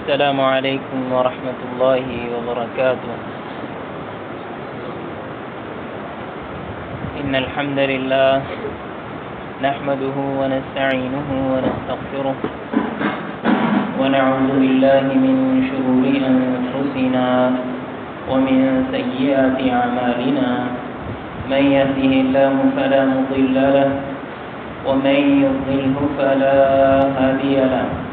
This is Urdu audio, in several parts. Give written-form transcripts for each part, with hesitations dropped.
السلام عليكم ورحمة الله وبركاته. إن الحمد لله نحمده ونستعينه ونستغفره ونعوذ بالله من شرور أنفسنا ومن سيئات أعمالنا. من يهده الله فلا مضل له ومن يضلله فلا هادي له.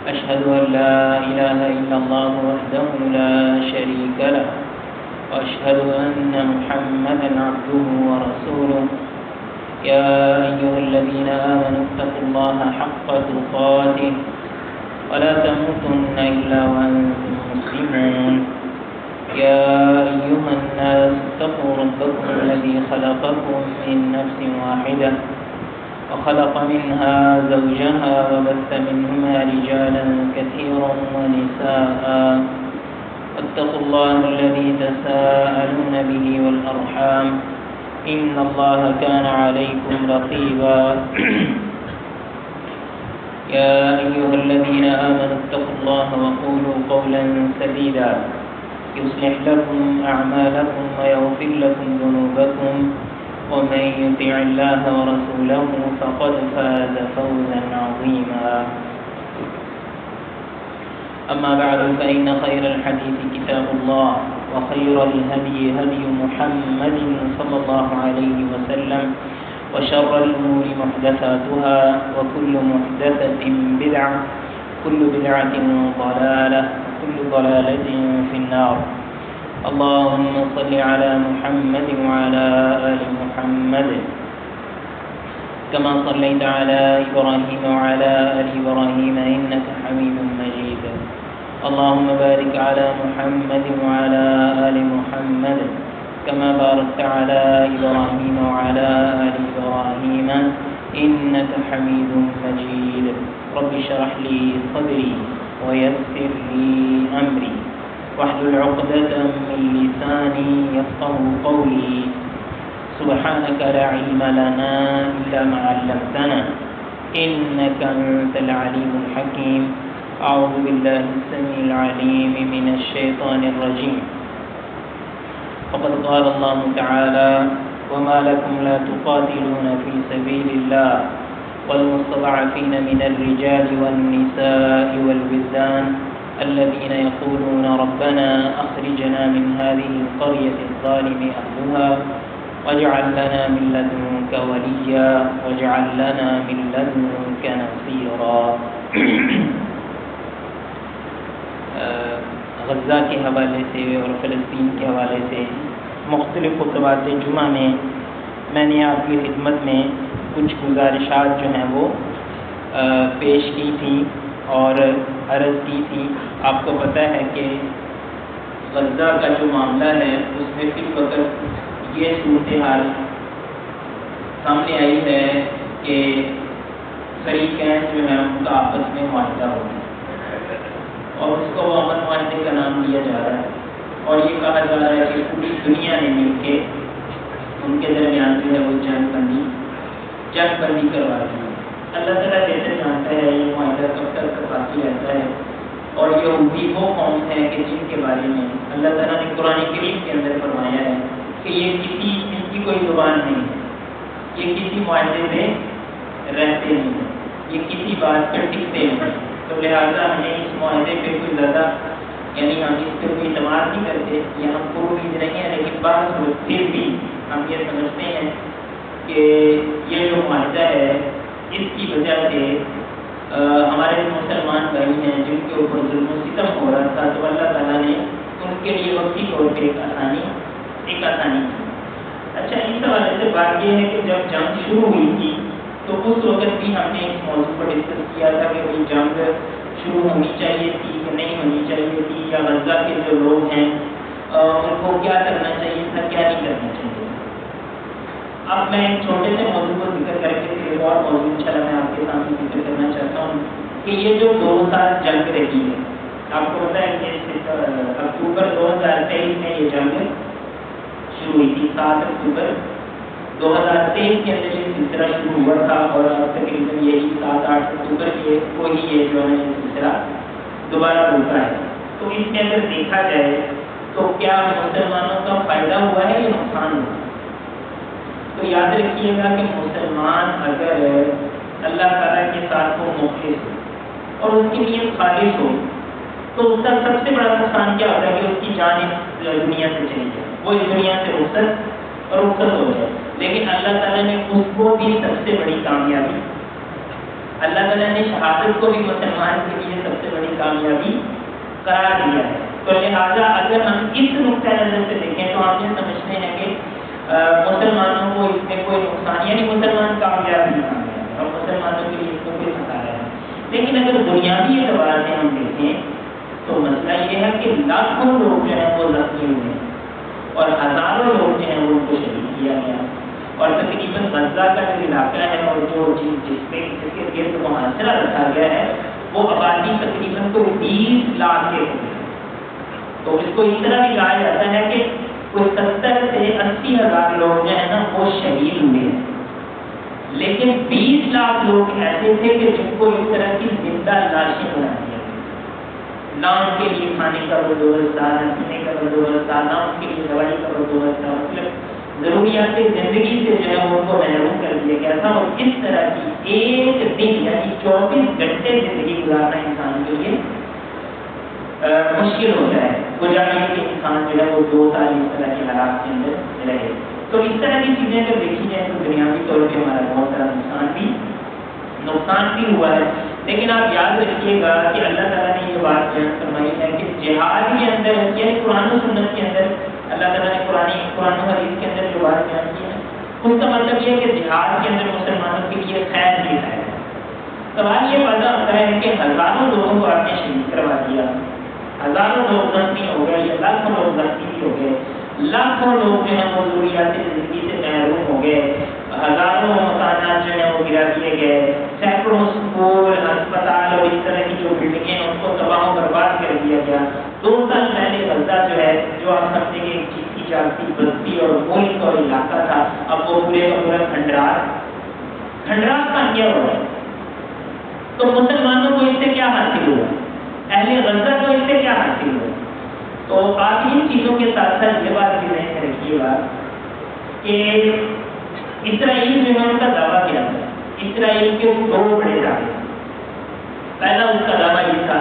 أشهد أن لا إله إلا الله وحده لا شريك له وأشهد أن محمدا عبده ورسوله. يا أيها الذين آمنوا اتقوا الله حق تقاته ولا تموتن إلا وأنتم مسلمون. يا أيها الناس اتقوا ربكم الذي خلقكم من نفس واحدة وخلق منها زوجها وبث منهما رجالا كثيرا ونساء. واتقوا الله الذي تساءلون به والأرحام إن الله كان عليكم رقيبا. يا أيها الذين آمنوا اتقوا الله وقولوا قولا سديدا يصلح لكم أعمالكم ويغفر لكم ذنوبكم ومن يطع الله ورسوله فقد فاز فوزا عظيما. أما بعد فإن خير الحديث كتاب الله وخير الهدي هدي محمد صلى الله عليه وسلم وشر الأمور محدثاتها وكل محدثة بدعة كل بدعة ضلالة كل ضلالة في النار. اللهم صل على محمد وعلى آل محمد كما صليت على إبراهيم وعلى آل إبراهيم إنك حميد مجيد. اللهم بارك على محمد وعلى آل محمد كما باركت على إبراهيم وعلى آل إبراهيم إنك حميد مجيد. رب اشرح لي صدري ويسر لي أمري واحلل عقدة من لساني يفقهوا قولي. سبحانك لا علم لنا إلا ما علمتنا إنك أنت العليم الحكيم. أعوذ بالله السميع العليم من الشيطان الرجيم. فقد قال الله تعالى: وما لكم لا تقاتلون في سبيل الله والمستضعفين من الرجال والنساء والولدان الذين يقولون ربنا أخرجنا من هذه القرية الظالم أهلها واجعل لنا من لدنك وليا واجعل لنا من لدنك نصيرا. غزہ کے حوالے سے اور فلسطین کے حوالے سے مختلف خطبات جمعہ میں میں نے آپ کی خدمت میں کچھ گزارشات جو ہیں وہ پیش کی تھیں اور عرض کی تھی. آپ کو پتہ ہے کہ غزہ کا جو معاملہ ہے اس میں فی وقت یہ صورتحال سامنے آئی ہے کہ فریقین جو ہیں ان کا آپس میں معاہدہ ہو گیا اور اس کو وہ امن معاہدے کا نام دیا جا رہا ہے اور یہ کہا جا رہا ہے کہ پوری دنیا نے مل کے ان کے درمیان جو ہے وہ جنگ بندی کروا دی. اللہ تعالیٰ جیسے جانتا ہے یہ معاہدہ کب تک باقی رہتا ہے اور یہودی وہ قوم ہے کہ جن کے بارے میں اللہ تعالیٰ نے قرآن کریم کے اندر فرمایا ہے کہ یہ ان کی کوئی زبان نہیں ہے, یہ کسی معاہدے میں رہتے نہیں ہیں, یہ کسی بات پر ٹکتے نہیں. تو لہٰذا ہمیں اس معاہدے پہ کوئی زیادہ یعنی ہم اس پہ کوئی اعتماد نہیں کرتے یا ہم کو امید نہیں ہے, لیکن بعض لوگ پھر بھی ہم یہ سمجھتے ہیں کہ یہ جو معاہدہ ہے اس کی وجہ سے ہمارے مسلمان بھائی ہیں جن کے اوپر ظلم و ستم ہو رہا تھا تو اللہ تعالیٰ نے ان کے لیے وقتی طور پہ ایک آسانی کی. اچھا, اس حوالے سے بات یہ ہے کہ جب جنگ شروع ہوئی تھی تو اس وقت بھی ہم نے اس موضوع پر ڈسکس کیا تھا کہ بھائی جنگ شروع ہونی چاہیے تھی کہ نہیں ہونی چاہیے تھی, یا غزہ کے جو لوگ ہیں ان کو کیا کرنا چاہیے تھا کیا نہیں کرنا چاہیے. اب میں ایک چھوٹے سے موضوع کو ذکر کر کے ایک اور موضوع انشاءاللہ میں آپ کے سامنے ذکر کرنا چاہتا ہوں کہ یہ جو 2 سال جنگ رہی ہے, آپ کو پتہ ہے کہ اکتوبر 2023 میں یہ جنگ شروع ہوئی تھی. 7 اکتوبر 2023 کے اندر یہ سلسلہ شروع ہوا تھا اور اب تقریباً یہی 7-8 اکتوبر کو ہی یہ جو ہے سلسلہ دوبارہ ہوتا ہے. تو اس میں اگر دیکھا جائے تو کیا مسلمانوں کا فائدہ ہوا ہے یا نقصان ہوا؟ تو یاد رکھیے گا کہ مسلمان اگر اللہ تعالیٰ کے ساتھ وہ مخلص ہو اور اس کی نیت خالص ہو تو اس کا سب سے بڑا نقصان کیا ہوتا ہے کہ اس کی جان اس دنیا سے چلی جائے، وہ اس دنیا سے رخصت ہو جائے. لیکن اللہ تعالیٰ نے اس کو بھی سب سے بڑی کامیابی، اللہ تعالیٰ نے شہادت کو بھی مسلمان کے لیے سب سے بڑی کامیابی قرار دیا ہے. تو لہٰذا اگر ہم اس نقطۂ نظر سے دیکھیں تو آپ یہ سمجھتے ہیں کہ مسلمانوں کو اس میں کوئی نقصان، یعنی مسلمان کامیاب نہیں ہے اور مسلمانوں کے لیے اس کو کوئی خطرہ ہے. لیکن اگر دنیاوی اعتبار سے ہم دیکھیں تو مسئلہ یہ ہے کہ لاکھوں لوگ جو ہیں وہ زخمی ہوئے ہیں اور ہزاروں لوگ جو ہیں وہ ان کو شہید کیا گیا. اور تقریباً غزہ کا جو علاقہ ہے اور جس کے گرد محاصرہ رکھا گیا ہے وہ آبادی تقریباً کوئی 20 لاکھ کے ہوئی. تو اس کو اس طرح بھی کہا جاتا ہے کہ کوئی 70 سے 80 ہزار لوگ جو ہے نا وہ شہید ہوئے ہیں، لیکن 20 لاکھ لوگ ایسے تھے کہ جن کو اس طرح کی زندہ لاشیں بنا دیا، نہ ان کے لیے کھانے کا بندوبست تھا، نہ پینے کا بندوبست تھا، نہ ان کے لیے دوائی کا بندوبست تھا. مطلب ضروریات زندگی سے جو ہے ان کو محروم کر دیا گیا تھا. اور اس طرح کی ایک دن یعنی 24 گھنٹے زندگی گزارنا انسان کے لیے مشکل ہوتا ہے. گزارنے کے انسان جو ہے وہ 2 سال اس طرح کے حالات کے اندر رہے. تو اس طرح کی چیزیں اگر دیکھی جائیں تو دنیاوی طور پہ ہمارا بہت سارا نقصان بھی ہوا ہے. لیکن آپ یاد رکھیے گا کہ اللہ تعالیٰ نے یہ بات بیان فرمائی ہے کہ جہاد کے اندر یعنی قرآن و سنت کے اندر اللہ تعالیٰ نے قرآن و حدیث کے اندر جو بات بیان کی ہے اس کا مطلب یہ ہے کہ جہاد کے اندر مسلمانوں کے لیے خیر ہی ہے. سوال یہ پیدا ہوتا ہے کہ ہزاروں لوگوں کو آپ نے شہید کروا دیا، ہزاروں لوگ زخمی ہو گئے یا لاکھوں لوگ زخمی ہو گئے، لاکھوں لوگ جو ہیں وہ ضروریات زندگی سے محروم ہو گئے، ہزاروں مکانات جو ہیں وہ گرا دیے گئے، سینکڑوں اسکول ہسپتال اور اس طرح کی جو بلڈنگیں ہیں ان کو تباہ و برباد کر دیا گیا. 2 سال پہلے غزہ جو ہے جو آپ سمجھیں گے ایک چیز کی جاتی بستی اور ملک اور علاقہ تھا، اب وہ پورے کا پورا کھنڈرات بن گیا ہوا ہے. تو مسلمانوں کو اس سے کیا حاصل ہوا، اہل غزہ کو اس سے کیا حاصل ہوا؟ تو آپ ان چیزوں کے ساتھ ساتھ یہ بات بھی ذہن میں رکھیے گا کہ اسرائیل جو ہے ان کا دعویٰ کیا تھا. اسرائیل کے 2 بڑے دعوے. پہلا اس کا دعویٰ یہ تھا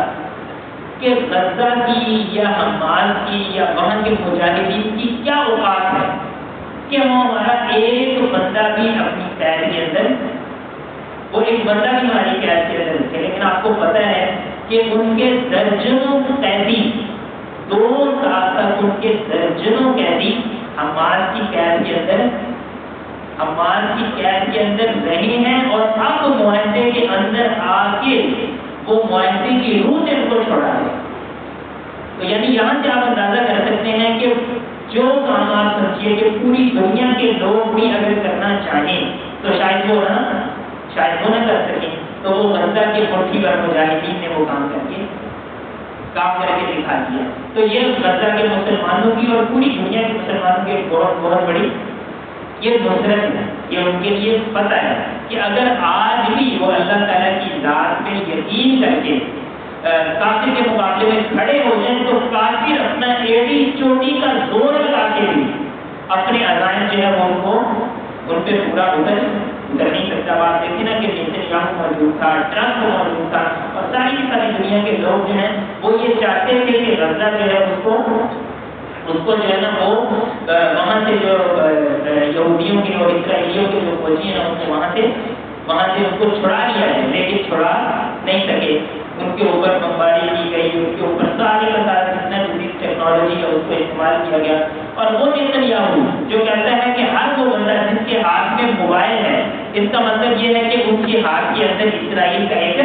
کہ غزہ کی یا حماس کی یا وہاں کے مجاہدین کی کیا اوقات ہے کہ وہ ہمارا ایک بندہ بھی اپنی قید کے اندر، وہ ایک بندہ بھی ہماری قید کے اندر رکھے. لیکن آپ کو پتہ ہے کہ ان کے درجنوں قیدی 2 سال تک ان کے درجنوں قیدی حماس کی قید کے اندر رہے ہیں اور اب معاہدے کے اندر آ کے وہ معاہدے کی روح سے ان کو چھوڑا ہے. تو یعنی یہاں سے آپ اندازہ کر سکتے ہیں کہ جو کام آپ سمجھیے کہ پوری دنیا کے لوگ بھی اگر کرنا چاہیں تو شاید وہ نہ کر سکیں. تو وہ غزہ کے مٹھی پر مجاہدین نے وہ کام کر کے دکھا دیا. تو یہ غزہ کے مسلمانوں کی اور پوری دنیا کے مسلمانوں کی بہت بڑی یہ نصرت ہے. یہ ان کے لیے پتہ ہے کہ اگر آج بھی وہ اللہ تعالیٰ کی ذات پہ یقین کر کے کافر کے مقابلے میں کھڑے ہو جائیں تو کافر اپنا ایڑی چوٹی کا زور لگا کے بھی اپنے عزائم جو ہے وہ ان پہ پورا اتر نہیں سکتا. آپ دیکھیں نا کہ نیتنیاہو موجود تھا، ٹرمپ موجود تھا اور ساری کی ساری دنیا کے لوگ جو ہیں وہ یہ چاہتے تھے کہ غزہ جو ہے اس کو جو ہے نا وہ وہاں سے جو یہودیوں کے اور اسرائیلیوں کے جو فوجی ہیں ان کو وہاں سے ان کو چھڑا لیا ہے، لیکن چھڑا نہیں سکے. ان کے اوپر بمباری کی گئی، ان کے اوپر سارے کا سارا جتنا جدید ٹیکنالوجی ہے اس کو استعمال کیا گیا. اور وہ نیتنیاہو جو کہتا ہے کہ ہر وہ بندہ جس کے ہاتھ میں موبائل ہے، اس کا مطلب یہ ہے کہ ان کے ہاتھ کے اندر اسرائیل کا ایک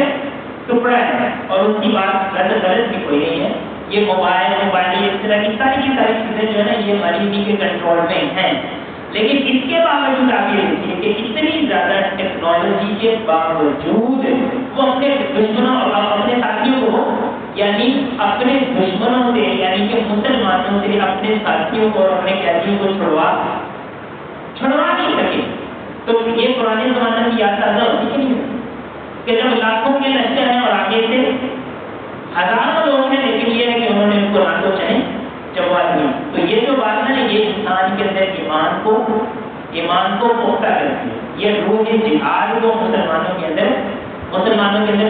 ٹکڑا ہے اور اس کی بات غلط بھی کوئی نہیں ہے. یہ موبائل اس طرح کی ساری چیزیں جو ہے نا یہ ہماری انہیں کے کنٹرول میں ہیں. لیکن اس کے باوجود آپ یہ دیکھیے کہ اتنی زیادہ ٹیکنالوجی کے باوجود وہ اپنے دشمنوں اور اپنے ساتھیوں کو یعنی اپنے دشمنوں سے یعنی کہ مسلمانوں سے اپنے ساتھیوں کو اور اپنے قیدیوں کو چھڑوا نہیں سکے. تو یہ پرانے زمانے کی یاد تازہ ہوتی کہ نہیں کہ جب لاکھوں کے لشکر ہیں اور آگے سے ہزاروں لوگ ہیں، لیکن یہ ہے کہ انہوں نے قرآن کو چاہے جواب دیا. تو یہ جو بات ہے نا، یہ انسان کے اندر ایمان کو پختہ کرتی ہے. یہ روح جہاد کو مسلمانوں کے اندر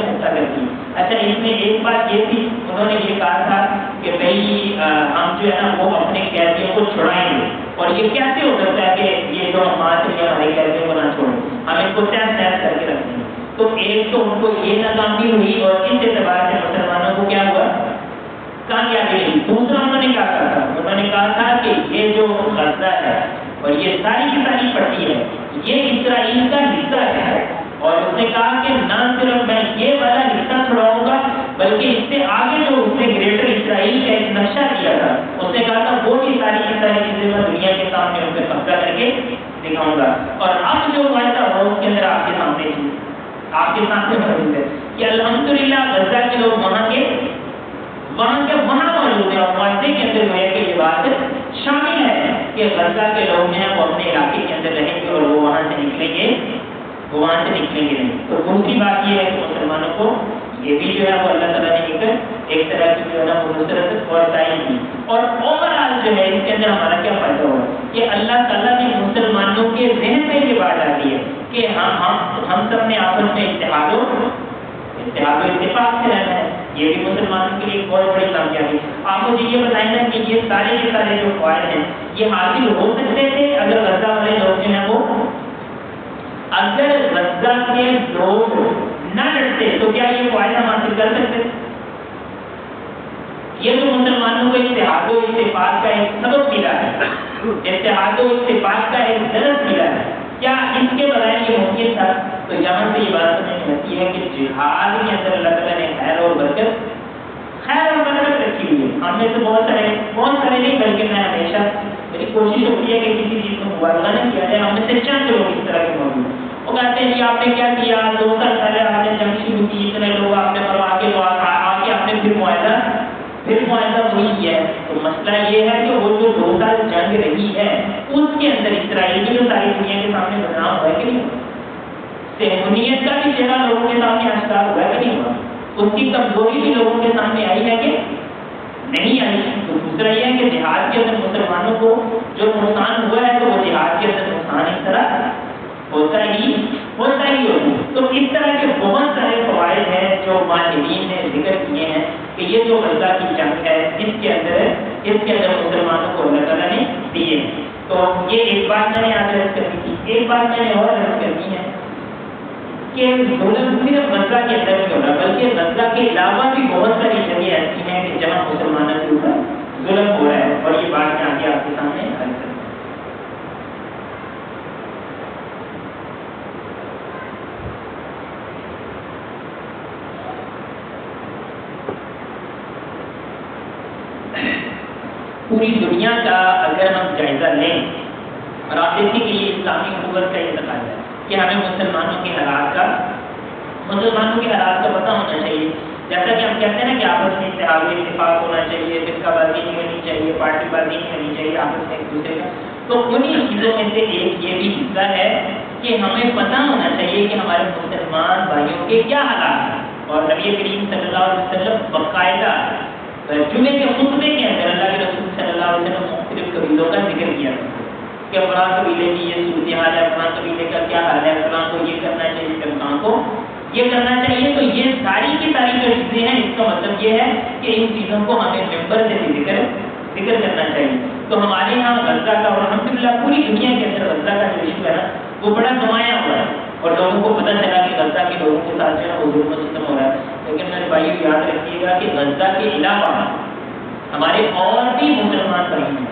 پختہ کرتی ہے. اچھا، اس میں ایک بات یہ تھی، انہوں نے یہ کہا تھا کہ بھائی ہم جو ہے نا وہ اپنے قیدیوں کو چھڑائیں گے. اور یہ کیسے ہو سکتا ہے کہ یہ جو ہم آتے ہیں ہمارے قیدیوں کو نہ چھوڑیں، ہم ان کو تحت کر کے رکھیں گے. تو ایک تو ان کو یہ ناکامی ہوئی، اور اس اعتبار سے مسلمانوں کو کیا ہوا؟ کامیابی ہوئی. دوسرا انہوں نے کیا کہا تھا؟ انہوں نے کہا تھا کہ یہ جو غزہ ہے اور یہ ساری کی ساری پٹی ہے، یہ اسرائیل کا حصہ ہے. اور اس نے کہا کہ نہ صرف میں یہ والا حصہ چھڑاؤں گا، بلکہ اس سے آگے جو اس نے گریٹر اسرائیل کا ایک نقشہ کیا تھا، اس نے کہا تھا وہ بھی ساری کی ساری چیزیں میں دنیا کے سامنے ان پہ قبضہ کر کے دکھاؤں گا. اور اب جو معاہدہ ہوا اس کے اندر آپ کے سامنے موجود ہے کہ الحمدللہ غزہ کے لوگ وہاں موجود ہیں. اور معاہدے کے اندر ہے کہ یہ بات شامل ہے کہ غزہ کے لوگ ہیں وہ اپنے علاقے کے اندر رہیں گے اور وہ وہاں سے نکلیں گے نہیں. تو دوسری بات یہ ہے کہ مسلمانوں کو یہ بھی جو ہے وہ اللہ تعالیٰ نے ایک طرح کی جو ہے نا نصرت اور تعین کی. اور اوور آل جو ہے اس کے اندر ہمارا کیا فائدہ ہوا کہ اللہ تعالیٰ نے مسلمانوں کے ذہن میں یہ بات ڈالی ہے کہ ہم سب نے آپس میں اتحاد و اتفاق سے رہنا ہے. یہ بھی مسلمانوں کے لیے ایک بہت بڑی کامیابی. آپ مجھے یہ بتائیں نا کہ یہ سارے کے سارے جو فوائد ہیں یہ حاصل ہو سکتے تھے اگر غزہ والے لوگ جو ہیں وہ اگر غزہ کے لوگ نہ لڑتے تو کیا یہ فائدہ ہم حاصل کر سکتے تھے؟ یہ تو مسلمانوں کو اتحاد و اتفاق کا ایک سبب ملا ہے، اتحاد و اتفاق کا ایک درس ملا ہے. کیا اس کے بغیر یہ ممکن تھا؟ تو یہاں سے یہ بات سمجھ میں آتی ہے کہ جہاد کے اندر اللہ تعالیٰ نے خیر اور برکت رکھی ہوئی ہے. ہم میں سے بہت سارے نہیں، بلکہ میں ہمیشہ میری کوشش ہوتی ہے کہ کسی چیز کو مبالغہ نہ کیا جائے. ہم میں سے چند لوگ اس طرح کے موجود ہیں، وہ کہتے ہیں کہ آپ نے کیا کیا، 2 سال پہلے آپ نے جنگ شروع کی، اتنے لوگ آپ نے مروا کے آگے آپ نے پھر معاہدہ وہی ہے. تو مسئلہ یہ ہے کہ وہ جو 2 سال جنگ رہی ہے اس کے اندر اسرائیل کی جو ساری دنیا کے سامنے بدنام ہوا ہے کہ نہیں ہوا؟ صہیونیت کا بھی چہرہ لوگوں کے سامنے آشکار ہوا ہے کہ نہیں ہوا؟ اس کی کمزوری بھی لوگوں کے سامنے آئی ہے کہ نہیں آئی. تو دوسرا یہ ہے کہ جہاد کے اندر مسلمانوں کو جو نقصان ہوا ہے تو وہ جہاد کے اندر نقصان اس طرح ہوتا ہی ہوتا. تو اس طرح کے بہت سارے فوائد ہیں جو ماہرین نے ذکر کیے ہیں کہ یہ جو غزہ کی جنگ ہے اس کے اندر مسلمانوں کو اللہ تعالیٰ نے دیے. تو یہ ایک بات میں نے یاد رکھ کرنی تھی. ایک بات میں نے اور رکھ کرنی ہے کہ ظلم صرف غزہ کے اندر نہیں ہو رہا، بلکہ غزہ کے علاوہ بھی بہت ساری جگہیں ایسی ہیں کہ جہاں مسلمانوں کے اوپر ظلم ہو رہا ہے. اور یہ بات میں آگے آپ کے سامنے عرض کروں. پوری دنیا کا اگر ہم جائزہ لیں اور آپ دیکھیں کہ یہ اسلامی حکومت کا یہ تقاضا ہے کہ ہمیں مسلمانوں کے حالات کا پتہ ہونا چاہیے. جیسا کہ ہم کہتے ہیں نا کہ آپس میں اتحاد و اتفاق ہونا چاہیے، فرقہ بازی نہیں ہونی چاہیے، پارٹی بازی نہیں ہونی چاہیے آپس میں ایک دوسرے کا. تو انہیں چیزوں میں سے ایک یہ بھی حصہ ہے کہ ہمیں پتہ ہونا چاہیے کہ ہمارے مسلمان بھائیوں کے کیا حالات ہیں. اور نبی کریم صلی اللہ علیہ وسلم باقاعدہ جمعے کے خطبے کے اندر اللہ کے رسول صلی اللہ علیہ وسلم مختلف قبیلوں کا ذکر کیا کہ فلاں قبیلے کی یہ صورتحال ہے، فلاں قبیلے کا کیا حال ہے، فلاں کو یہ کرنا چاہیے، فلاں کو یہ کرنا چاہیے. تو یہ ساری کی ساری جو چیزیں ہیں اس کا مطلب یہ ہے کہ ان چیزوں کو ہمیں ممبر سے بھی ذکر کرنا چاہیے. تو ہمارے یہاں غزہ کا اور الحمدللہ پوری دنیا کے اندر غزہ کا جو ایشو ہے نا وہ بڑا نمایاں ہوا ہے اور لوگوں کو پتہ چلا کہ غزہ کے لوگوں کے ساتھ جو ہے وہ ظلم و ستم ہو رہا ہے. لیکن میرے بھائیو یاد رکھیے گا کہ غزہ کے علاوہ ہمارے اور بھی مسلمان بھائی ہیں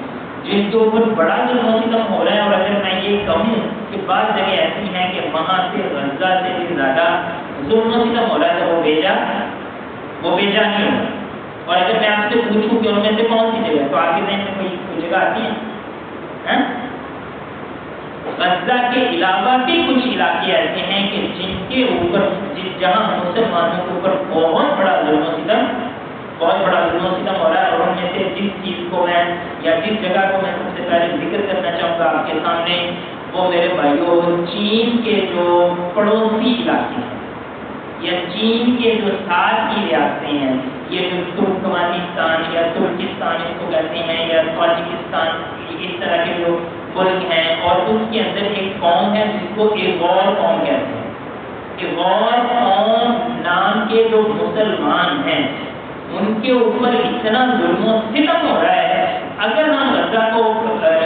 جن کے اوپر بڑا ظلم و ستم ہو رہا ہے. اور اگر میں یہ کہوں کہ بعض جگہ ایسی ہیں کہ وہاں سے غزہ سے بھی زیادہ ظلم و ستم ہو رہا ہے تو وہ بیجا نہیں ہوگا. اور اگر میں آپ سے پوچھوں کہ ان میں سے کون سی جگہ ہے تو آپ کے ذہن میں کوئی جگہ آتی ہے؟ غزہ کے علاوہ بھی کچھ علاقے ایسے ہیں کہ جن کے اوپر جہاں مسلمانوں کے اوپر بہت بڑا ظلم و ستم ہو رہا ہے. اور ان میں سے جس چیز کو میں یا جس جگہ کو میں سب سے پہلے ذکر کرنا چاہوں گا آپ کے سامنے وہ میرے بھائیوں چین کے جو پڑوسی علاقے ہیں یا چین کے جو ساتھ کی ریاستیں ہیں، یہ جو ترکمانستان یا ترکستان اس کو کہتے ہیں یا تاجکستان، اس طرح کے جو ملک ہیں، اور اس کے اندر ایک قوم ہے جس کو ایغور قوم کہتے ہیں۔ ایغور قوم نام کے جو مسلمان ہیں ان کے اوپر اتنا ظلم و ستم ہو رہا ہے، اگر ہم غزہ کو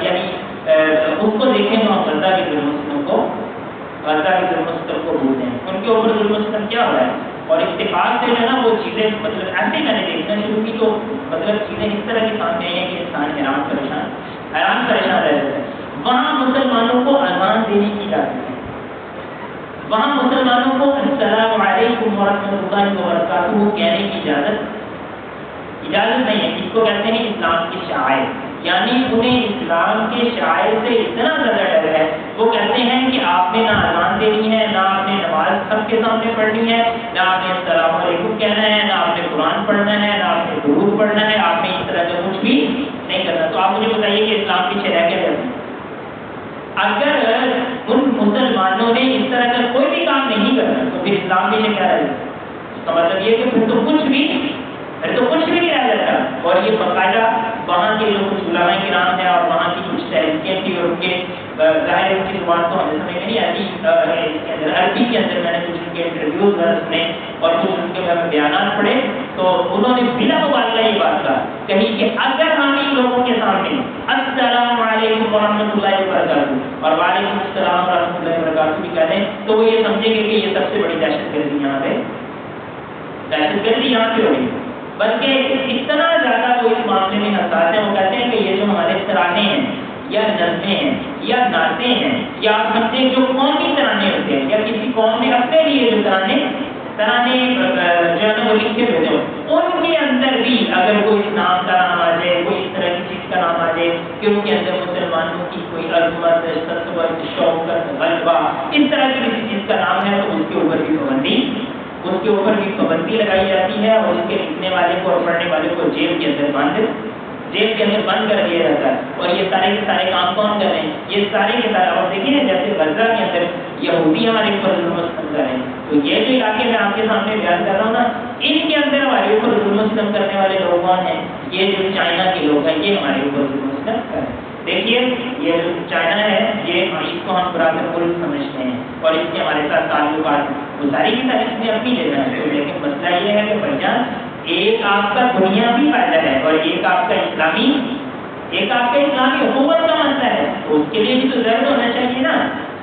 یعنی اس کو دیکھیں تو ہم غزہ کے ظلم و ستم کو بھول دیں، ان کے اوپر ظلم و ستم کیا ہو رہا ہے۔ اور اتفاق سے جو ہے نا وہ چیزیں مطلب ایسے میں نے دیکھنا شروع کی تو مطلب چیزیں اس طرح کے سامنے آئی ہیں کہ انسان حیران پریشان رہ جاتا ہے۔ وہاں مسلمانوں کو اذان دینے کی اجازت ہے، وہاں مسلمانوں کو السلام علیکم ورحمۃ اللہ وبرکاتہ کہنے کی اجازت نہیں ہے۔ اس کو کہتے ہیں اسلام کے شاعر، یعنی انہیں اسلام کے شاعر سے اتنا زیادہ ڈر ہے، وہ کہتے ہیں کہ آپ نے نہ اذان دینی ہے، نہ آپ نے نماز سب کے سامنے پڑھنی ہے، نہ آپ نے السلام علیکم کہنا ہے، نہ آپ نے قرآن پڑھنا ہے، نہ آپ نے درود پڑھنا ہے، آپ نے اس طرح کا کچھ بھی نہیں کرنا۔ تو آپ مجھے بتائیے کہ اسلام پیچھے رہ کے جاتے ہیں؟ اگر ان مسلمانوں نے اس طرح کا کوئی بھی کام نہیں کرنا تو پھر اسلام پیچھے کیا رہے گا؟ اس کا مطلب یہ کہ پھر تو کچھ بھی نہیں رہ جاتا۔ اور یہ باقاعدہ وہاں کے جو کچھ علماء کرام ہیں اور وہاں کی کچھ تحریکیں تھیں، اور ان کے ظاہر ان کی زبان تو ہمیں سمجھ نہیں آتی، عربی کے اندر میں نے کچھ ان کے انٹرویوز سنے اور کچھ ان کے میں بیانات پڑھے، تو انہوں نے بلا مبالغہ یہ بات کہی کہ اگر ہم ان لوگوں کے سامنے السلام علیکم ورحمۃ اللہ وبرکاتہ اور وعلیکم السلام ورحمۃ اللہ وبرکاتہ بھی کہہ دیں تو وہ یہ سمجھیں گے کہ یہ سب سے بڑی دہشت گردی یہاں پہ ہو رہی ہے۔ بلکہ اتنا زیادہ وہ اس معاملے میں حساس ہیں، وہ کہتے ہیں کہ یہ جو ہمارے ترانے ہیں یا نظمیں ہیں یا نعتیں ہیں یا آپ سمجھیں جو قومی ترانے ہوتے ہیں یا کسی قوم نے اپنے لیے جو ترانے جو ہے نا وہ لکھے ہوتے ہیں، ان کے اندر بھی اگر کوئی نام کا نام آ جائے، کوئی اس طرح کی چیز کا نام آ جائے کہ ان کے اندر مسلمانوں کی کوئی عظمت، سطوت، شوکت، غلبہ، اس طرح کی کسی چیز کا نام ہے تو اس کے اوپر بھی پابندی لگائی جاتی ہے، اور اس کے لکھنے والے کو اور پڑھنے والے کو جیل کے اندر بند کر دیا جاتا ہے۔ اور یہ سارے کے سارے کام کون کر رہے ہیں؟ یہ سارے کے سارے اور دیکھیں نا جیسے غزہ کے اندر یہودی ہمارے اوپر ظلم و ستم کر رہے ہیں، تو یہ جو علاقے میں آپ کے سامنے بیان کر رہا ہوں نا، ان کے اندر ہمارے اوپر ظلم و ستم کرنے والے لوگ کون ہیں؟ یہ جو چائنا کے لوگ ہیں، یہ ہمارے اوپر ظلم و ستم کر رہے ہیں۔ دیکھیے یہ جو چائنا ہے، یہ اس کو ہم برادر ملک سمجھتے ہیں اور اس کے ہمارے ساتھ تعلقات گزاری کی تاریخ میں اپنی جگہ ہے، لیکن مسئلہ یہ ہے کہ بھیا ایک آپ کا دنیاوی فائدہ ہے اور ایک آپ کا اسلامی حکومت کا مسئلہ ہے، تو اس کے لیے بھی تو ضرور ہونا چاہیے نا۔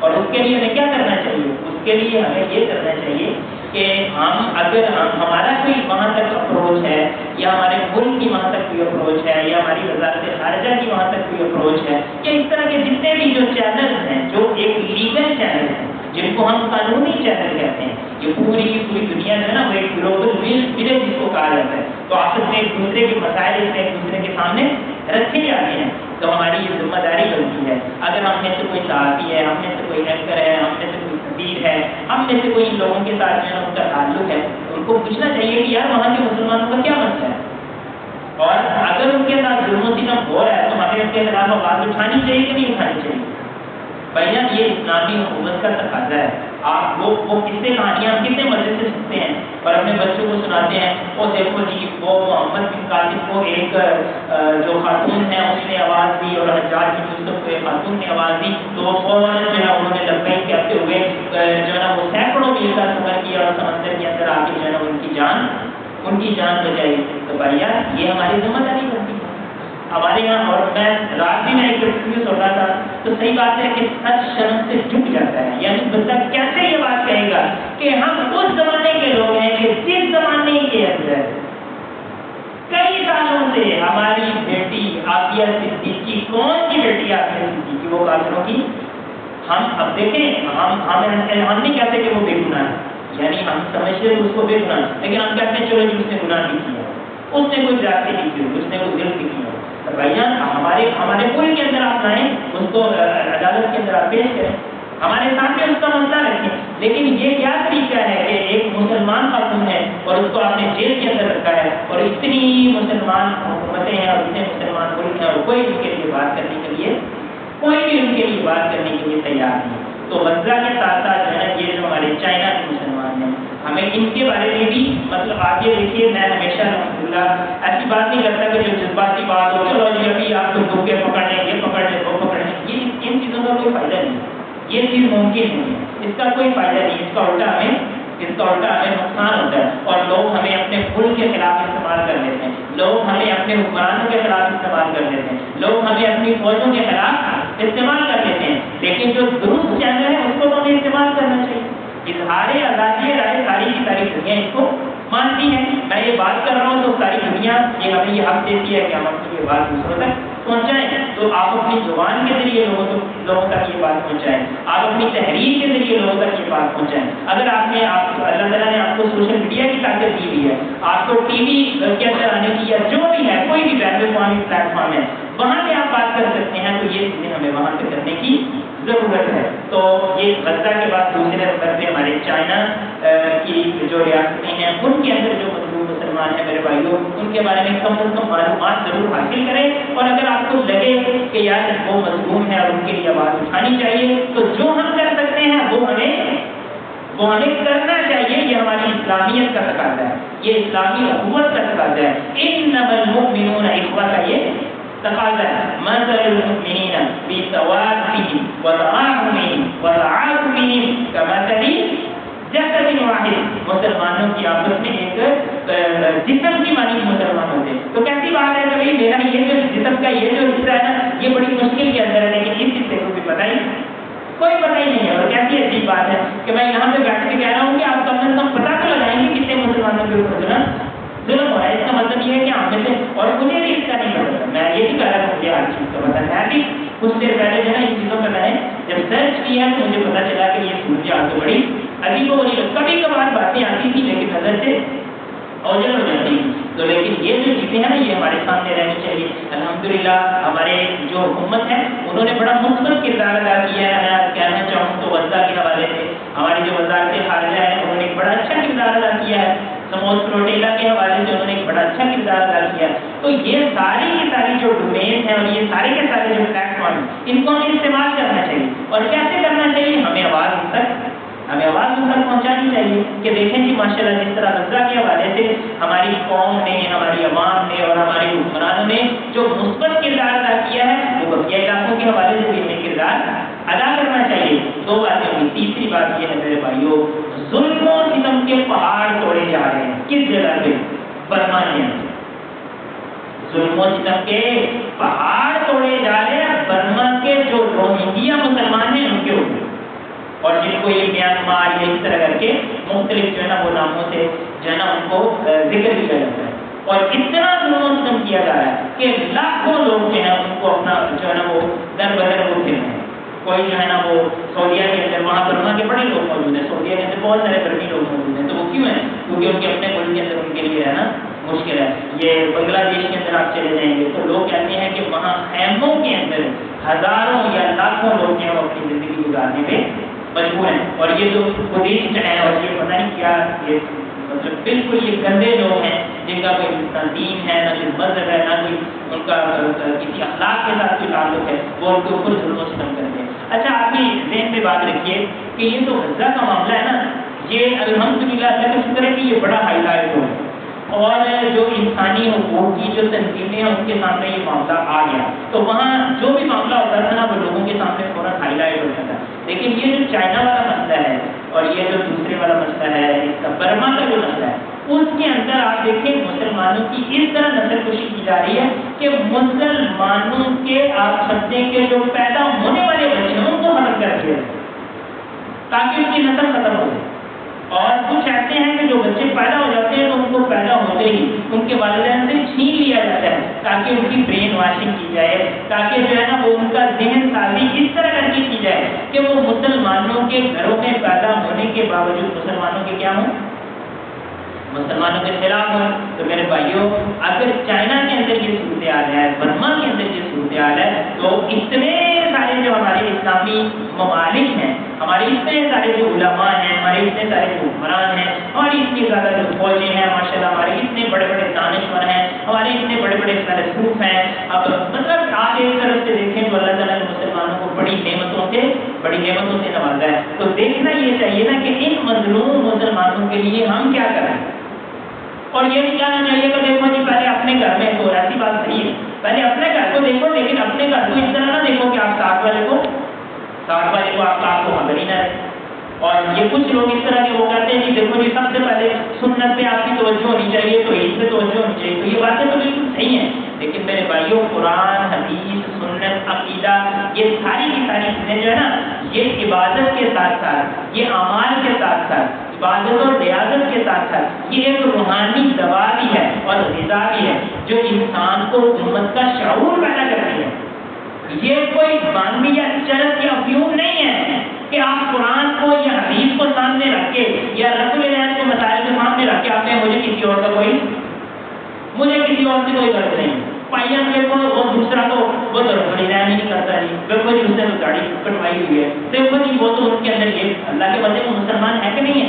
اور اس کے لیے ہمیں کیا کرنا چاہیے؟ اس کے لیے ہمیں یہ کرنا چاہیے کہ اگر ہمارا کوئی وہاں تک اپروچ ہے یا ہمارے ملک کی وہاں تک کوئی اپروچ ہے یا ہماری وزارت خارجہ کی وہاں تک کوئی اپروچ ہے یا اس طرح کے جتنے بھی جو چینلز ہیں جو ایک لیگل چینل ہیں جن کو ہم قانونی چینل کہتے ہیں، یہ پوری کی پوری دنیا جو ہے نا وہ ایک گلوبل ولیج جس کو کہا جاتا ہے، تو آپس میں ایک دوسرے کے مسائل ایک دوسرے کے سامنے رکھے جاتے ہیں، تو ہماری یہ ذمہ داری بنتی ہے۔ اگر ہم میں سے کوئی صحافی ہے، ہم میں سے کوئی اینکر ہے، ہم میں سے کوئی خطیب ہے، ہم میں سے کوئی ان لوگوں کے ساتھ جو ہے ان کا تعلق ہے، ان کو پوچھنا چاہیے کہ یار وہاں کے مسلمانوں کا کیا مسئلہ ہے، اور اگر ان کے ساتھ ظلم و ستم ہو رہا ہے تو ہمیں ان کے خلاف آواز اٹھانی چاہیے کہ نہیں اٹھانی چاہیے؟ بھیا یہ اسلامی حکومت کا تقاضا ہے۔ آپ وہ قصے کہانیاں کتنے مزے سے سنتے ہیں اور اپنے بچوں کو سناتے ہیں، وہ دیکھو جی وہ محمد بن قاسم کو ایک جو خاتون ہے اس نے آواز دی اور حجاج بن یوسف کو ایک خاتون نے آواز دی، تو وہ فوراً جو ہے انہوں نے لبیک کہتے ہوئے جو ہے نا وہ سینکڑوں میل کا سفر کیا اور سمندر کے اندر آ کے جو ہے نا ان کی جان بچائی۔ تو بھیا یہ ہماری ذمہ داری بنتی ہے ہمارے یہاں۔ اور میں رات بھی میں ایک انٹرویو سن رہا تھا تو صحیح بات ہے کہ سچ شرم سے جھک جاتا ہے، یعنی بندہ کیسے یہ بات کہے گا کہ ہم اس زمانے کے لوگ ہیں کہ جس زمانے کے اندر کئی سالوں سے ہماری بیٹی عافیہ صدیقی، کون سی بیٹی عافیہ صدیقی؟ وہ کافروں کی۔ ہم اب دیکھیں ہم نہیں کہتے کہ وہ بے گناہ ہے، یعنی ہم سمجھتے ہیں اس کو بے گناہ، لیکن ہم کہتے ہیں چلو جی اس نے گناہ نہیں کیا، اس نے کوئی زیادتی نہیں کی، اس نے کوئی ظلم نہیں کیا۔ بھائی ہمارے ملک کے اندر آپ لائیں، اس کو عدالت کے اندر آپ پیش کریں، ہمارے سامنے اس کا مسئلہ رکھیں، لیکن یہ کیا طریقہ ہے کہ ایک مسلمان خاتون ہے اور اس کو آپ نے جیل کے اندر رکھا ہے، اور اتنی مسلمان حکومتیں ہیں اور اتنے مسلمان ملک ہیں اور کوئی بھی ان کے لیے بات کرنے کے لیے لیے تیار نہیں. تو غزہ کے ساتھ ساتھ جو ہے نا یہ جو ہمارے چائنا کے مسلمان ہیں ہمیں ان کے بارے میں بھی مطلب آگے دیکھیے میں ہمیشہ الحمدللہ ایسی بات نہیں کرتا کہ جو جذباتی بات ہو چلو جی ابھی آپ کو دھوکے پکڑ لیں یہ پکڑ لیں وہ پکڑ لیں یہ ان چیزوں کا کوئی فائدہ نہیں. یہ چیز ممکن نہیں ہے, اس کا کوئی فائدہ نہیں, اس کا الٹا ہمیں نقصان ہوتا ہے. اور لوگ ہمیں اپنے ملک کے خلاف استعمال کر لیتے ہیں, لوگ ہمیں اپنے حکمرانوں کے خلاف استعمال کر لیتے ہیں, لوگ ہمیں اپنی فوجوں کے خلاف استعمال کر لیتے ہیں. لیکن جو درست چینل ہے اس کو تو ہمیں استعمال کرنا چاہیے. اظہار آزادی رائے ساری کی ساری دنیا اس کو مانتی ہے. میں یہ بات کر رہا ہوں تو ساری دنیا یہ ہمیں یہ حق دیتی ہے کہ ہم اپنی یہ بات دوسروں تک پہنچائیں. تو آپ اپنی زبان کے ذریعے لوگوں تک یہ بات پہنچائیں, آپ اپنی تحریر کے ذریعے لوگوں تک یہ بات پہنچائیں. اگر اللہ تعالیٰ نے آپ کو سوشل میڈیا کی طاقت دی ہوئی ہے, آپ کو ٹی وی کے اندر آنے کی یا جو بھی ہے کوئی بھی بین الاقوامی پلیٹ فارم ہے وہاں سے آپ بات کر سکتے ہیں, تو یہ چیزیں ہمیں وہاں سے کرنے کی ضرورت ہے. تو یہ غزہ کے بعد دوسرے نمبر پہ ہمارے چائنا کی جو ریاستیں ہیں ان کے اندر جو مظلوم مسلمان ہیں میرے بھائیوں ان کے بارے میں کم از کم معلومات ضرور حاصل کریں. اور اگر آپ کو لگے کہ یار وہ مظلوم ہے اور ان کے لیے آواز اٹھانی چاہیے تو جو ہم کر سکتے ہیں وہ ہمیں کرنا چاہیے. یہ ہماری اسلامیت کا تقاضا ہے, یہ اسلامی حکومت کا تقاضا ہے. انما المؤمنون اخوہ کا یہ تقاضا ہے. مثل المؤمنین فی توادهم وتراحمهم وتعاطفهم كمثل جسد واحد. مسلمانوں کی آپس میں ایک جسم کی مانند مسلمان ہوتے ہیں. تو کیسی بات ہے کہ بھائی میرا یہ جو جسم کا یہ جو حصہ ہے نا یہ بڑی مشکل کے اندر ہے, لیکن اس حصے کو بھی پتہ ہی کوئی پتہ ہی نہیں ہے. اور کیسی عجیب بات ہے کہ میں یہاں پہ بیٹھ کے کہہ رہا ہوں کہ آپ کم از کم پتہ تو لگائیں گے کتنے مسلمانوں کے اوپر ظلم ہو رہا ہے. اس کا مطلب یہ ہے کہ آپ میں سے, اور مجھے بھی اس کا نہیں پتا, میں یہ نہیں کہہ رہا کہ مجھے ہر چیز کا پتا ہے. میں بھی کچھ دیر پہلے جو ہے ان چیزوں کا میں نے جب سرچ کیا تو مجھے پتا چلا کہ یہ صورتحال تو بڑی عجیب و غریب, کبھی کبھار باتیں آتی تھی لیکن نظر سے اوجل ہو جاتی. تو لیکن یہ جو چیزیں ہیں نا یہ ہمارے سامنے رہنی چاہیے. الحمدللہ ہمارے جو حکومت ہے انہوں نے بڑا مثبت کردار ادا کیا ہے. میں کہنا چاہوں تو غزہ کے حوالے سے ہماری جو وزارت خارجہ ہے انہوں نے ایک بڑا اچھا کردار ادا کیا ہے. سموس پروٹیلا کے حوالے سے انہوں نے ایک بڑا اچھا کردار ادا کیا. تو یہ ساری کی ساری جو ڈومین ہیں اور یہ سارے کے سارے جو پلیٹ فارم ان کو ہمیں استعمال کرنا چاہیے. اور کیسے کرنا چاہیے, ہمیں آواز ان تک پہنچانی چاہیے کہ دیکھیں جی ماشاءاللہ جس طرح غزہ کے حوالے سے ہماری قوم نے, ہماری عوام نے اور ہمارے حکمرانوں نے جو مثبت کردار ادا کیا ہے وہ بقیہ علاقوں کے حوالے سے بھی ہمیں کردار ادا کرنا چاہیے. دو باتیں ہوئی. تیسری بات یہ ہے میرے بھائیوں, ظلم و ستم کے پہاڑ توڑے جا رہے ہیں. کس جگہ پہ؟ برما کے اندر ظلم و ستم کے پہاڑ توڑے جا رہے ہیں. برما کے جو روہنگیا مسلمان ہیں ان کے اوپر, اور جن کو یہ میانمار یا اس طرح کر کے مختلف جو ہے نا وہ ناموں سے جو ہے نا ان کو ذکر کیا جاتا ہے. اور اتنا ظلم و ستم کیا جا رہا ہے کہ لاکھوں لوگ جو ہے ان کو اپنا جو ہے نا وہ در بدر وہ پھر ہیں. کوئی جو ہے نا وہ سعودیہ کے اندر, وہاں برما کے بڑے لوگ موجود ہیں, سعودیہ کے اندر بہت سارے برمی لوگ موجود ہیں. تو وہ کیوں ہیں؟ کیونکہ ان کے اپنے ملک کے اندر ان کے لیے رہنا مشکل ہے. یہ بنگلہ دیش کے اندر آپ چلے جائیں گے تو لوگ کہتے ہیں کہ وہاں خیموں کے اندر ہزاروں یا لاکھوں لوگ ہیں وہ اپنی زندگی گزارنے پہ مجبور ہیں. اور یہ جو بدھسٹ ہیں اور یہ پتہ نہیں کیا, یہ مطلب بالکل یہ گندے لوگ ہیں جن کا کوئی نہ دین ہے نہ کوئی مذہب ہے نہ کوئی ان کا کسی اخلاق کے ساتھ کوئی تعلق ہے, وہ ان کے اوپر ظلم و ستم کرتے ہیں. اچھا آپ بھی ذہن میں بات رکھیے کہ یہ جو غزہ کا معاملہ ہے نا یہ الحمدللہ اللہ کا شکر ہے کہ یہ بڑا ہائی لائٹ ہو ہے, اور جو انسانی حقوق کی جو تنظیمیں ہیں ان کے سامنے یہ معاملہ آ گیا. تو وہاں جو بھی معاملہ ہوتا تھا نا وہ لوگوں کے سامنے فوراً ہائی لائٹ ہو جاتا. لیکن یہ جو چائنا والا مسئلہ ہے اور یہ جو دوسرے والا مسئلہ ہے اس کا برما کا جو مسئلہ ہے اس کے اندر آپ دیکھیں مسلمانوں کی اس طرح نسل کشی کی جا رہی ہے کہ مسلمانوں کے آپ سمجھیں کہ جو پیدا ہونے والے بچے ہیں ان کو ختم کر دیا تاکہ ان کی نسل ختم ہو جائے. اور کچھ ایسے ہیں کہ جو بچے پیدا ہو جاتے ہیں تو ان کو پیدا ہوتے ہی ان کے والدین سے چھین لیا جاتا ہے تاکہ ان کی برین واشنگ کی جائے, تاکہ جو ہے نا وہ ان کا ذہن سازی اس طرح کر کے کی جائے کہ وہ مسلمانوں کے گھروں میں پیدا ہونے کے باوجود مسلمانوں کے کیا ہوں, مسلمانوں کے خلاف ہوں. تو میرے بھائیوں اگر چائنا کے اندر یہ صورتحال ہے, برما کے اندر یہ صورتحال ہے, تو اتنے سارے جو ہمارے اسلامی ممالک ہیں, ہمارے اتنے سارے جو علماء ہیں, ہمارے اتنے سارے جو حکمران ہیں, ہماری اتنی زیادہ جو فوجیں ہیں ماشاءاللہ, ہمارے اتنے بڑے بڑے دانشور ہیں, ہمارے اتنے بڑے بڑے فیلسوف ہیں. اب مطلب آپ ایک طرف سے دیکھیں تو اللہ تعالیٰ نے مسلمانوں کو بڑی نعمتوں سے بڑی نعمتوں سے نوازا ہے. تو دیکھنا یہ چاہیے نا کہ ان مظلوم مسلمانوں کے لیے ہم کیا کریں. اور یہ نہیں کہنا چاہیے کہ دیکھو جی پہلے اپنے گھر میں تو ایسی بات صحیح ہے، پہلے اپنے گھر کو دیکھو، لیکن اپنے گھر کو اس طرح نہ دیکھو کہ آپ ساتھ والے کو آپ خبر ہی نہ رہے. اور یہ کچھ لوگ اس طرح کے وہ کہتے ہیں کہ دیکھو جی سب سے پہلے سنت پہ آپ کی توجہ ہونی چاہیے، تو عید پہ توجہ ہونی چاہیے. تو یہ باتیں تو بالکل صحیح ہیں، لیکن میرے بھائیوں قرآن حدیث سنت عقیدہ یہ ساری کی ساری چیزیں جو ہے نا، یہ عبادت کے ساتھ ساتھ، یہ اعمال کے ساتھ ساتھ، عبادت اور ریاضت کے ساتھ ساتھ یہ ایک روحانی دوا بھی ہے اور غذا بھی ہے جو انسان کو امت کا شعور پیدا کرتی ہے. یہ کوئی باندھی یا چرس یا افیون نہیں ہے کہ آپ قرآن کو یا حدیث کو سامنے رکھ کے یا رسول اللہ کے مسائل کو سامنے رکھ کے آپ نے مجھے کسی اور سے کوئی غرض نہیں. پائیا میرے کو وہ دوسرا تو وہ بڑی رحم نہیں کرتا جی، بالکل جی اس نے گاڑی کٹوائی ہوئی ہے، دیکھو جی وہ تو ان کے اندر یہ اللہ کے بندے کو مسلمان ہے کہ نہیں ہے.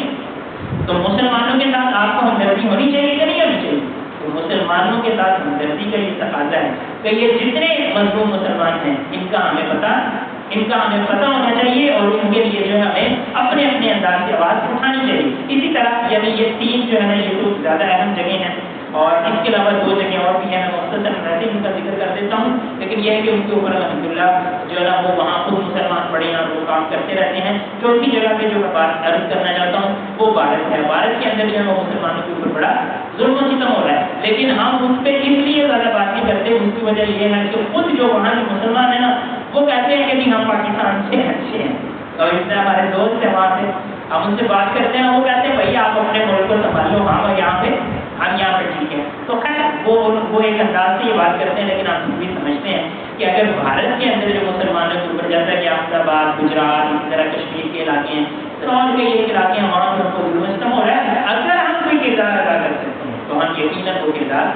تو مسلمانوں کے ساتھ آپ کو ہمدردی ہونی چاہیے کہ نہیں ہونی چاہیے. تو مسلمانوں کے ساتھ ہمدردی کا یہ تقاضا ہے کہ یہ جتنے مظلوم مسلمان ہیں ان کا ہمیں پتہ ہونا چاہیے اور ان کے لیے جو ہے ہمیں اپنے اپنے انداز سے آواز اٹھانی چاہیے. اسی طرح یعنی یہ تین جو ہے نا یہ تو زیادہ اہم جگہ ہیں، اور اس کے علاوہ دو جگہیں اور بھی ہیں، میں مختصر ویسے ان کا ذکر کر دیتا ہوں، لیکن یہ ہے کہ ان کے اوپر الحمدللہ جو ہے نا وہ وہاں خود مسلمان پڑے ہیں اور وہ کام کرتے رہتے ہیں. چوتھی جگہ پہ جو میں بات عرض کرنا چاہتا ہوں وہ بھارت ہے. بھارت کے اندر جو ہے وہ مسلمانوں کے اوپر بڑا ظلم و ستم ہو رہا ہے، لیکن ہم اس پہ اس لیے زیادہ بات نہیں کرتے. اس کی وجہ یہ ہے کہ خود جو وہاں کے مسلمان ہیں نا وہ کہتے ہیں کہ نہیں ہم پاکستان سے اچھے ہیں، اور اس طرح ہمارے دوست ہیں وہاں سے، ہم ان سے بات کرتے ہیں وہ کہتے ہیں بھائی آپ اپنے ملک کو سنبھال لو، ہم یہاں پہ ٹھیک ہے. تو خیر وہ ایک انداز سے یہ بات کرتے ہیں، لیکن ہم بھی سمجھتے ہیں کہ اگر بھارت کے اندر جو مسلمانوں کے اوپر جیسا کہ احمد آباد گجرات اسی طرح کشمیر کے علاقے ہیں اور کئی ایک علاقے ہیں وہاں پر ان کو ظلم و ستم ہو رہا ہے، اگر ہم کوئی کردار ادا کر سکتے ہیں تو ہم یقیناً وہ کردار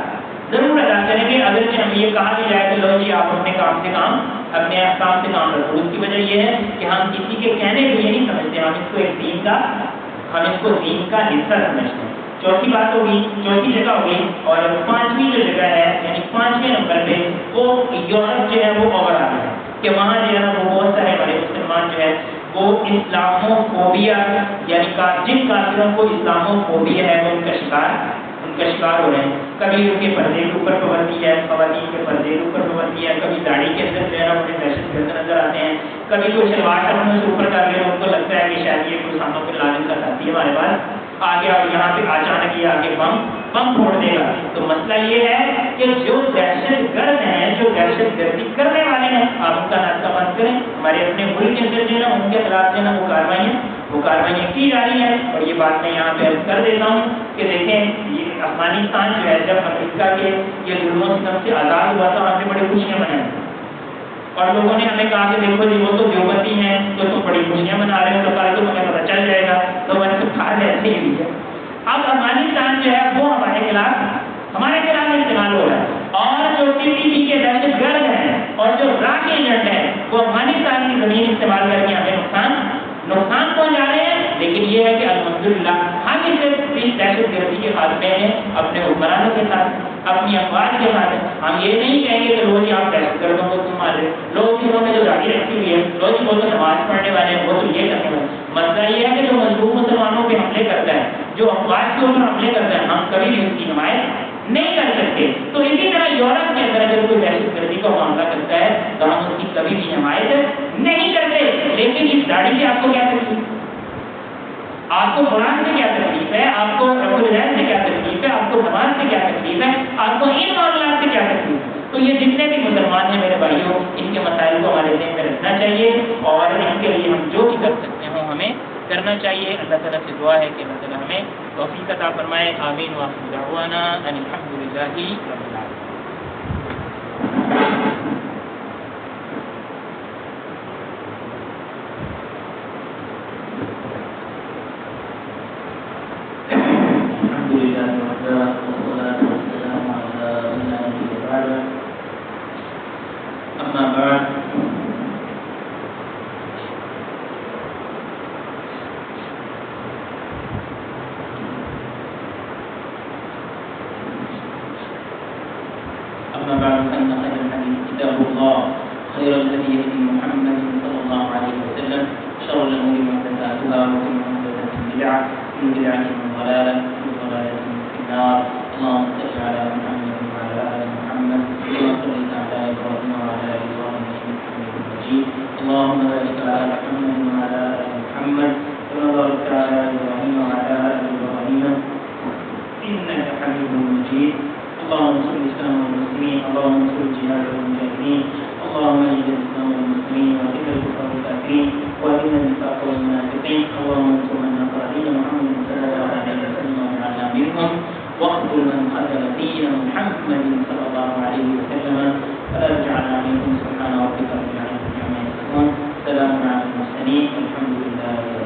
ضرور ادا کریں گے. اگر کہ ہمیں یہ کہا بھی جائے کہ لو جی آپ اپنے کام سے کام رکھو، اس کی وجہ یہ ہے کہ ہم کسی کے کہنے کو یہ نہیں سمجھتے، ہم اس کو ایک دین کا حصہ سمجھتے ہیں. چوتھی بات ہوگی، چوتھی جگہ ہوگی. اور پانچویں جو جگہ ہے یعنی 5ویں نمبر پہ وہ یورپ جو ہے وہ اوور آ رہا ہے کہ وہاں جو ہے وہ بہت سارے بڑے مسلمان جو ہے وہ اسلامو فوبیا یعنی جن کافروں کو اسلامو فوبیا ہے وہ ان کا شکار ہو رہے ہیں. کبھی ان کے پردے کے اوپر پابندی ہے، خواتین کے پردے کے اوپر پابندی ہے، کبھی داڑھی کے اندر جو ہے نا انہیں دہشت گرد نظر آتے ہیں، کبھی کوئی شلوار ٹپنوں سے اوپر کر رہے ہیں، ان کو لگتا ہے کہ شاید یہ کوئی ساموں کے لازم کا ساتھی ہمارے پاس آ گیا اور یہاں پہ اچانک یہ آگے بم پھوڑ دے گا. تو مسئلہ یہ ہے کہ جو دہشت گرد ہیں، جو دہشت گردی کرنے والے ہیں، آپ ان کا ناطقہ بند کریں. ہمارے اپنے ملک کے اندر جو ہے نا ان کے خلاف جو ہے نا وہ کارروائیاں کی جا رہی ہیں. اور یہ بات میں یہاں پہ عرض کر دیتا ہوں کہ دیکھیں یہ افغانستان جو ہے جب امریکہ کے یہ ظلم و ستم سے آزاد ہوا تھا ہم نے بڑی خوشیاں منائی اور لوگوں نے ہمیں کہا کہ دیکھو جی وہ تو دیوبندی ہیں تو تم بڑی خوشیاں منا رہے ہو، تو کل تو ہمیں پتہ چل جائے گا. تو میں نے تو کہا ایسے ہی ہوئی ہے. اب افغانستان جو ہے وہ ہمارے خلاف استعمال ہو رہا ہے، اور جو TTP کے دہشت گرد ہیں اور جو راک ایجنٹ ہیں وہ افغانستان کی زمین استعمال کر کے ہمیں نقصان پہنچا رہے ہیں. لیکن یہ ہے کہ الحمدللہ ہم اس دہشت گردی کے خاتمے میں اپنے حکمرانوں کے ساتھ اپنی افواج کے ساتھ ہم یہ نہیں کہیں گے کہ لوگ آپ دہشت گردوں کو تم مارے، لوگ جنہوں نے جو داڑھی رکھی ہوئی ہے، لوگ وہ تو نماز پڑھنے والے ہیں، وہ تو یہ کرنے والے. مسئلہ یہ ہے کہ جو مظلوم مسلمانوں پہ حملے کرتا ہے، جو افواج کے اوپر حملے کرتا ہے، ہم کبھی بھی اس کی حمایت نہیں کر سکتے. تو اسی طرح یورپ کے اندر اگر کوئی دہشت گردی کا معاملہ کرتا ہے تو ہم اس کی کبھی بھی حمایت نہیں کرتے. لیکن اس داڑھی سے آپ کو کیا تکلیف ہے؟ آپ کو قرآن سے کیا تکلیف ہے؟ آپ کو رب العزت سے کیا تکلیف ہے؟ آپ کو نماز سے کیا تکلیف ہے؟ آپ کو ان معاملات سے کیا تکلیف ہے؟ تو یہ جتنے بھی مسلمان ہیں میرے بھائیوں، ان کے مسائل کو ہمارے ذہن میں رکھنا چاہیے اور ان کے لیے ہم جو بھی کر سکتے ہوں ہمیں کرنا چاہیے. اللہ تعالیٰ سے دعا ہے کہ اللہ تعالیٰ ہمیں توفیق عطا فرمائے. آمین وآخر دعوانا ان الحمد للہ رب العالمین. أما بعد فإن خير الحديث كتاب الله، خير الهدي هدي محمد صلى الله عليه وسلم، بدعة ضلالة وكل ضلالة في النار. اللهم صل على محمد وعلى آل محمد كما صليت على إبراهيم وعلى آل إبراهيم إنك حميد مجيد. اللهم بارك على محمد وعلى آل محمد كما باركت على إبراهيم وعلى آل إبراهيم إنك حميد مجيد. اللهم انصر الإسلام والمسلمين، اللهم انصر الجهاد والمجاهدين، اللهم اعز الإسلام والمسلمين وأذل الكفر والكافرين وأذل النفاق والمنافقين. اللهم انصر من نصر دين محمد صلى الله عليه وسلم واجعلنا منهم، واقتل من قتل دين محمد صلى الله عليه وسلم فلا تجعلنا منهم. سبحان ربك رب العزة عما يصفون، سلام على المرسلين، والحمد لله.